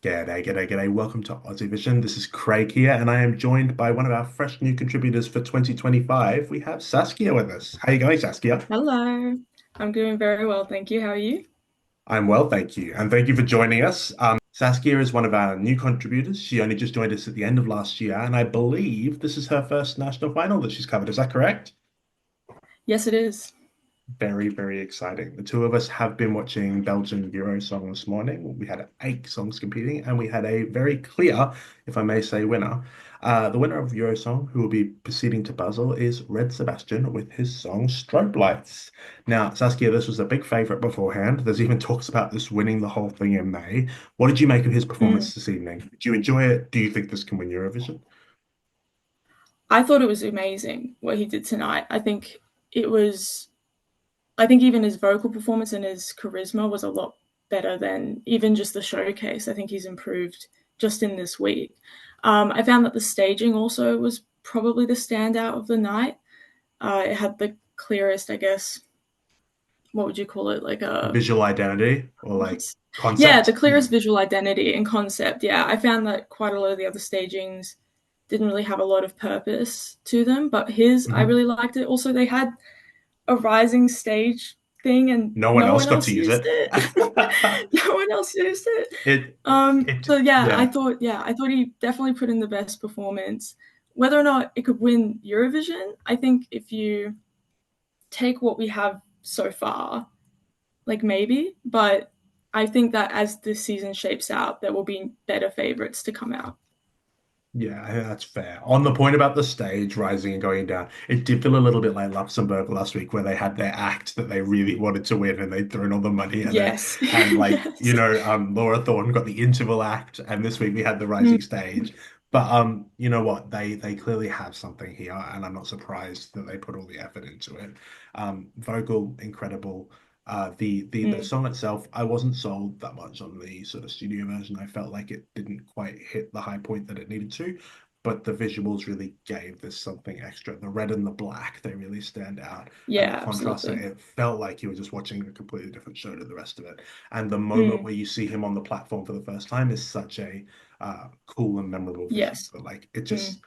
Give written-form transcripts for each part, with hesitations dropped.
G'day, g'day, g'day. Welcome to Aussievision. This is Craig here, and I am joined by one of our fresh new contributors for 2025. We have Saskia with us. How you going, Saskia? Hello. I'm doing very well, thank you. How are you? I'm well, thank you. And thank you for joining us. Saskia is one of our new contributors. She only just joined us at the end of last year, and I believe this is her first national final that she's covered. Is that correct? Yes, it is. Very, very exciting. The two of us have been watching Belgian Eurosong this morning. We had eight songs competing, and we had a very clear, if I may say, winner. The winner of Eurosong, who will be proceeding to Basel, is Red Sebastian with his song Strobe Lights. Now, Saskia, this was a big favourite beforehand. There's even talks about this winning the whole thing in May. What did you make of his Mm. performance this evening? Did you enjoy it? Do you think this can win Eurovision? I thought it was amazing what he did tonight. It was, I think even his vocal performance and his charisma was a lot better than even just the showcase. I think he's improved just in this week. I found that the staging also was probably the standout of the night. It had the clearest, I guess, what would you call it? Like a Visual identity or like yeah, concept? the clearest visual identity and concept. Yeah, I found that quite a lot of the other stagings didn't really have a lot of purpose to them, but his, I Mhm. really liked it. Also, they had a rising stage thing, and No one no else one got to else use used it. it. No one else used it. It So yeah, yeah. I thought he definitely put in the best performance. Whether or not it could win Eurovision, I think if you take what we have so far, like maybe, but I think that as this season shapes out, there will be better favorites to come out. Yeah, I think that's fair. On the point about the stage rising and going down, it did feel a little bit like Luxembourg last week, where they had their act that they really wanted to win and they'd thrown all the money in it. Yes, And like, yes. Laura Thorne got the interval act, and this week we had the Mm, rising stage. But you know what? They clearly have something here, and I'm not surprised that they put all the effort into it. Vocal, incredible. The mm, song itself, I wasn't sold that much on the sort of studio version. I felt like it didn't quite hit the high point that it needed to, but the visuals really gave this something extra. The red and the black, they really stand out. And the yeah, contrast, absolutely. it felt like you were just watching a completely different show to the rest of it. And the moment Mm, where you see him on the platform for the first time is such a cool and memorable vision. yes. But like it Mm, just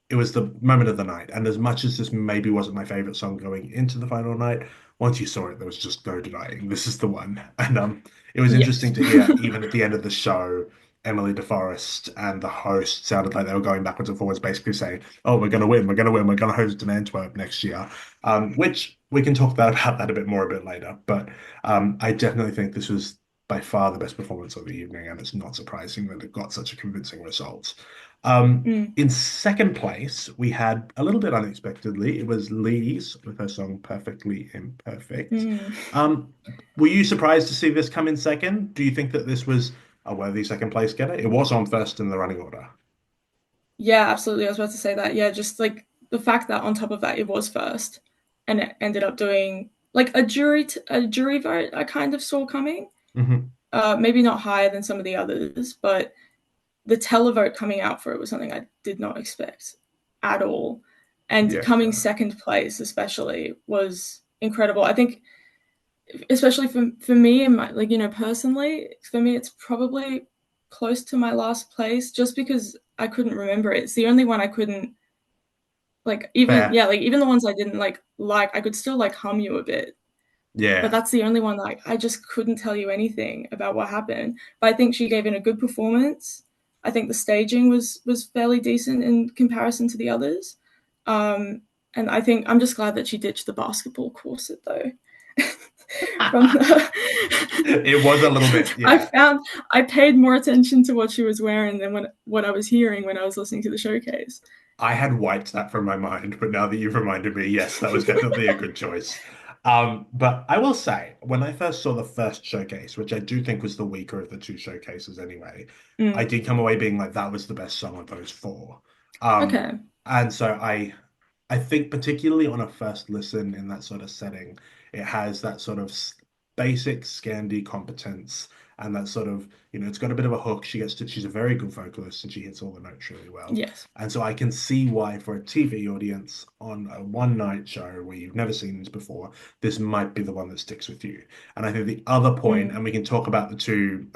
it was the moment of the night. And as much as this maybe wasn't my favorite song going into the final night, once you saw it, there was just no denying this is the one. And it was yes. interesting to hear, even at the end of the show, Emily DeForest and the host sounded like they were going backwards and forwards, basically saying, "Oh, we're going to win, we're going to win, we're going to host in Antwerp next year," which we can talk about that a bit more a bit later. But I definitely think this was by far the best performance of the evening, and it's not surprising that it got such a convincing result. Mm, In second place, we had a little bit unexpectedly, it was Lee's with her song Perfectly Imperfect. mm. Um, were you surprised to see this come in second? Do you think that this was a worthy second place getter? It was on first in the running order. Yeah, absolutely. I was about to say that. Yeah, just like the fact that on top of that it was first and it ended up doing like a jury vote I kind of saw coming. Hmm. Maybe not higher than some of the others, but the televote coming out for it was something I did not expect at all. And Yeah, coming second place, especially, was incredible. I think, especially for me and my, like, personally, for me, it's probably close to my last place just because I couldn't remember it. It's the only one I couldn't, like, even, fair. yeah, like, even the ones I didn't like, I could still, like, hum you a bit. But Yeah. that's the only one, like, I just couldn't tell you anything about what happened. But I think she gave in a good performance. I think the staging was fairly decent in comparison to the others. Um, and I think I'm just glad that she ditched the basketball corset though. From the It was a little bit, I yeah. found I paid more attention to what she was wearing than what I was hearing when I was listening to the showcase. I had wiped that from my mind, but now that you've reminded me, yes, that was definitely a good choice. But I will say, when I first saw the first showcase, which I do think was the weaker of the two showcases anyway, I Mm, did come away being like, that was the best song of those four. Um, okay. and so I think particularly on a first listen in that sort of setting, it has that sort of basic Scandi competence and that sort of, it's got a bit of a hook. She's a very good vocalist and she hits all the notes really well. Yes. And so I can see why, for a TV audience on a one night show where you've never seen this before, this might be the one that sticks with you. And I think the other point, Mm. and we can talk about the two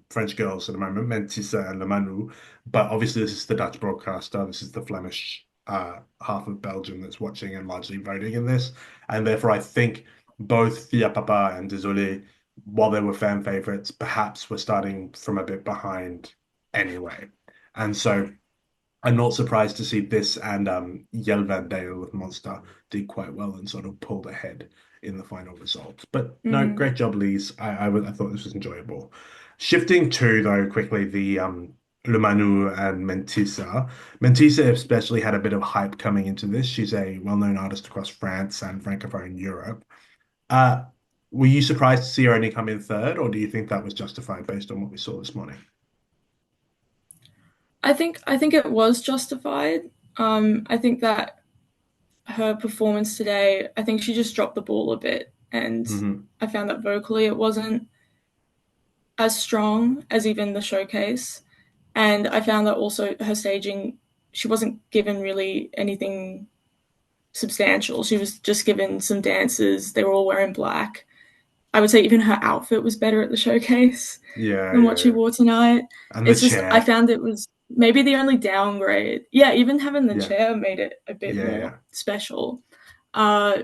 French girls at the moment, Mentissa and Lemanu, but obviously this is the Dutch broadcaster, this is the Flemish half of Belgium that's watching and largely voting in this. And therefore, I think both Via Papa and Désolé, while they were fan favorites, perhaps were starting from a bit behind anyway. And so I'm not surprised to see this and Jelvan Dale with Monster did quite well and sort of pulled ahead in the final result. But no, Mm. great job, Lise. I thought this was enjoyable. Shifting to, though, quickly, the Le Manu and Mentissa. Mentissa especially had a bit of hype coming into this. She's a well-known artist across France and Francophone Europe. Uh, were you surprised to see her only come in third, or do you think that was justified based on what we saw this morning? I think it was justified. I think that her performance today, I think she just dropped the ball a bit, and Hmm. I found that vocally it wasn't as strong as even the showcase. And I found that also her staging, she wasn't given really anything substantial. She was just given some dances. They were all wearing black. I would say even her outfit was better at the showcase Yeah, than yeah, what she yeah. wore tonight. And the It's just I chair. found it was maybe the only downgrade. Yeah, even having the Yeah, chair made it a bit yeah, more yeah. special. Uh,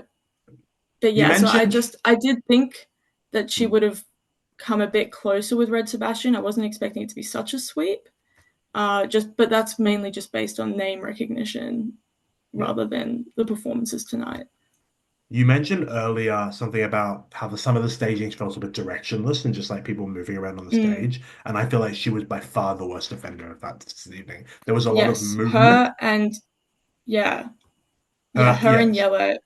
but You yeah, so mentioned. I did think that she Hmm. would have come a bit closer with Red Sebastian. I wasn't expecting it to be such a sweep. Just but that's mainly just based on name recognition Yeah. rather than the performances tonight. You mentioned earlier something about how some of the staging felt a bit directionless and just like people moving around on the Mm, stage. And I feel like she was by far the worst offender of that this evening. There was a lot of yes, movement. her and yeah, yeah, her and Yes. Yellow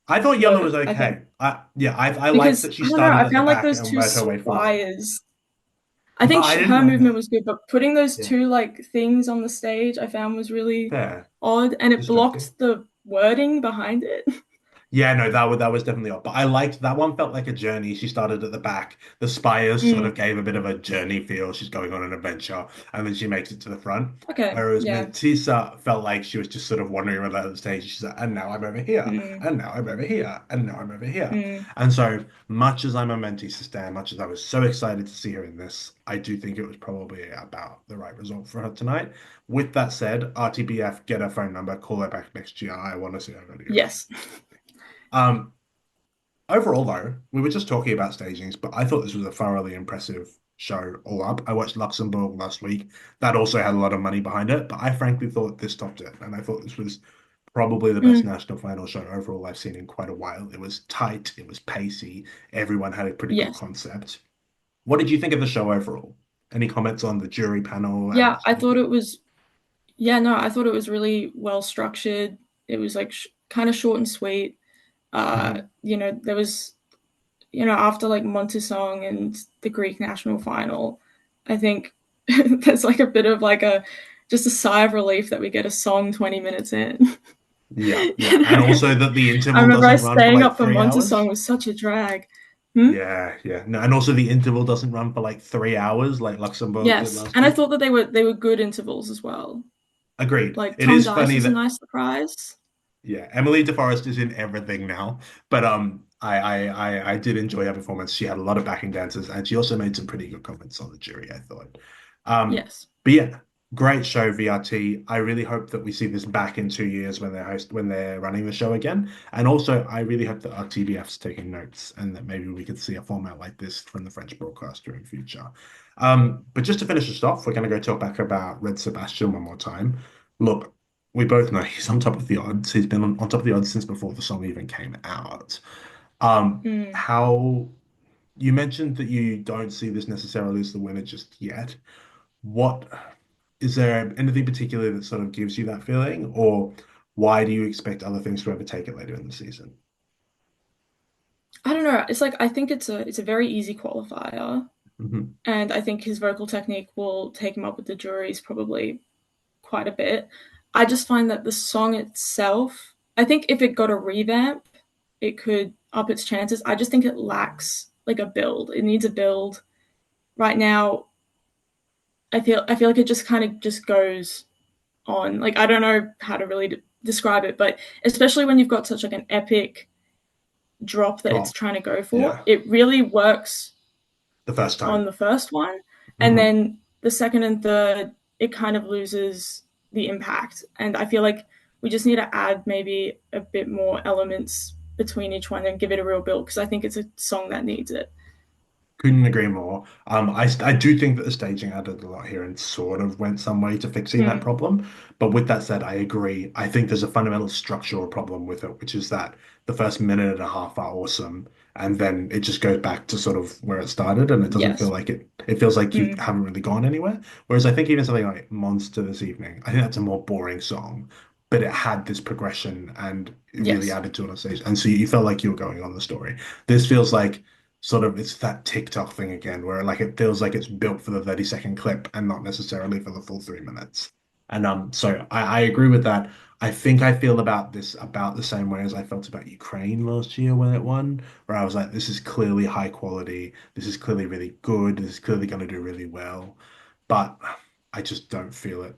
I thought Yellow were was I think okay. I liked because that she I don't know. started I at the found like back those and two worked her way forward. spires. I But think I didn't her mind movement that. was good, but putting those Yeah. two like things on the stage, I found was really Fair. odd, and it Distracting. blocked the wording behind it. Yeah, no, that was definitely odd. But I liked that one felt like a journey. She started at the back. The spires sort of Mm, gave a bit of a journey feel. She's going on an adventure, and then she makes it to the front. okay, Whereas yeah. Mentissa felt like she was just sort of wandering around the stage. She's like, and now I'm over here, Mm, and now I'm over here, and now I'm over here. mm, And so much as I'm a Mentissa stan, much as I was so excited to see her in this, I do think it was probably about the right result for her tonight. With that said, RTBF, get her phone number, call her back next year. I want to see her go to Eurovision. yes, Um, Overall, though, we were just talking about stagings, but I thought this was a thoroughly impressive show all up. I watched Luxembourg last week. That also had a lot of money behind it, but I frankly thought this topped it. And I thought this was probably the best mm, national final show overall I've seen in quite a while. It was tight, it was pacey, everyone had a pretty good yes, concept. What did you think of the show overall? Any comments on the jury panel and the yeah. I thought staging? it was yeah, no, I thought it was really well structured. It was like kind of short and sweet. Hmm. There was after like Montesong and the Greek national final, I think there's like a bit of like a just a sigh of relief that we get a song 20 minutes in. Yeah, you yeah. And know, also that the I interval remember I doesn't run for staying like up for 3 hours. Montesong was such a drag. Hmm? Yeah, yeah. No, and also the interval doesn't run for like 3 hours like Luxembourg did Yes, last and I week. thought that they were good intervals as well. Agreed. Like It Tom is Dice funny was a that nice surprise. yeah, Emily DeForest is in everything now. But I did enjoy her performance. She had a lot of backing dancers and she also made some pretty good comments on the jury, I thought. Um, Yes. but yeah, great show, VRT. I really hope that we see this back in 2 years when they're running the show again. And also I really hope that our TBF's taking notes and that maybe we could see a format like this from the French broadcaster in future. But just to finish this off, we're gonna go talk back about Red Sebastian one more time. Look, we both know he's on top of the odds. He's been on top of the odds since before the song even came out. Mm. How you mentioned that you don't see this necessarily as the winner just yet. What is there anything particular that sort of gives you that feeling, or why do you expect other things to overtake it later in the season? I don't know. It's like I think it's a very easy qualifier, Hmm. and I think his vocal technique will take him up with the juries probably quite a bit. I just find that the song itself, I think if it got a revamp, it could up its chances. I just think it lacks like a build. It needs a build. right now, I feel like it just kind of just goes on. Like I don't know how to really describe it, but especially when you've got such like an epic drop that it's Drop. trying to go for, Yeah. it really works The first on time. the first one, and Hmm. then the second and third, it kind of loses the impact. And I feel like we just need to add maybe a bit more elements between each one and give it a real build because I think it's a song that needs it. Couldn't agree more. I do think that the staging added a lot here and sort of went some way to fixing that Mm. problem. But with that said, I agree. I think there's a fundamental structural problem with it, which is that the first minute and a half are awesome, and then it just goes back to sort of where it started, and it doesn't feel Yes. like it. It feels like you Mm. haven't really gone anywhere. Whereas I think even something like Monster this evening, I think that's a more boring song, but it had this progression and it really Yes. added to it on stage, and so you felt like you were going on the story. This feels like sort of it's that TikTok thing again, where like it feels like it's built for the 30-second clip and not necessarily for the full 3 minutes. And so I agree with that. I think I feel about this about the same way as I felt about Ukraine last year when it won, where I was like, this is clearly high quality, this is clearly really good, this is clearly going to do really well. But I just don't feel it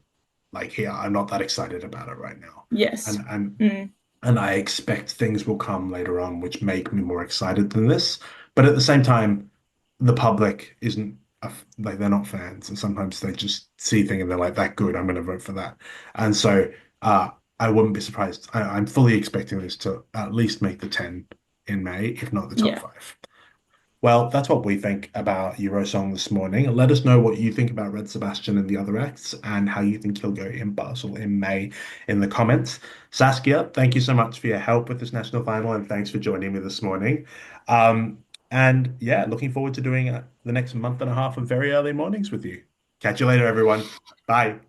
like here. I'm not that excited about it right now. Yes. And and Mm. and I expect things will come later on which make me more excited than this. But at the same time, the public isn't like they're not fans, and sometimes they just see things and they're like, "That good, I'm going to vote for that." And so, I wouldn't be surprised. I'm fully expecting this to at least make the 10 in May, if not the top Yeah. five. Well, that's what we think about Eurosong this morning. Let us know what you think about Red Sebastian and the other acts and how you think he'll go in Basel in May in the comments. Saskia, thank you so much for your help with this national final and thanks for joining me this morning. And yeah, looking forward to doing the next month and a half of very early mornings with you. Catch you later, everyone. Bye.